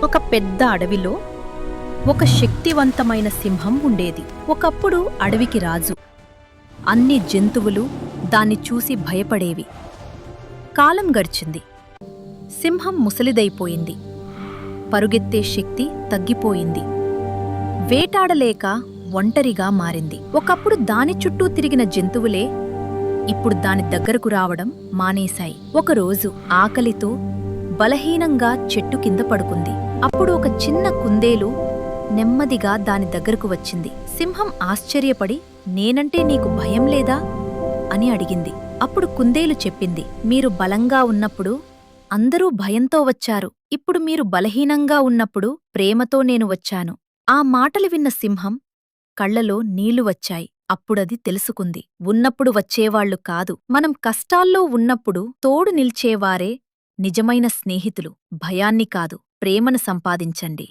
ఒక పెద్ద అడవిలో ఒక శక్తివంతమైన సింహం ఉండేది. ఒకప్పుడు అడవికి రాజు. అన్ని జంతువులు దాన్ని చూసి భయపడేవి. కాలం గడిచింది. సింహం ముసలిదైపోయింది. పరుగెత్తే శక్తి తగ్గిపోయింది. వేటాడలేక ఒంటరిగా మారింది. ఒకప్పుడు దాని చుట్టూ తిరిగిన జంతువులే ఇప్పుడు దాని దగ్గరకు రావడం మానేశాయి. ఒకరోజు ఆకలితో బలహీనంగా చెట్టు కింద పడుకుంది. అప్పుడు ఒక చిన్న కుందేలు నెమ్మదిగా దాని దగ్గరకు వచ్చింది. సింహం ఆశ్చర్యపడి, నేనంటే నీకు భయం లేదా అని అడిగింది. అప్పుడు కుందేలు చెప్పింది, మీరు బలంగా ఉన్నప్పుడు అందరూ భయంతో వచ్చారు. ఇప్పుడు మీరు బలహీనంగా ఉన్నప్పుడు ప్రేమతో నేను వచ్చాను. ఆ మాటలు విన్న సింహం కళ్లలో నీళ్లు వచ్చాయి. అప్పుడది తెలుసుకుంది, ఉన్నప్పుడు వచ్చేవాళ్లు కాదు, మనం కష్టాల్లో ఉన్నప్పుడు తోడు నిల్చేవారే నిజమైన స్నేహితులు. భయాన్ని కాదు, ప్రేమను సంపాదించండి.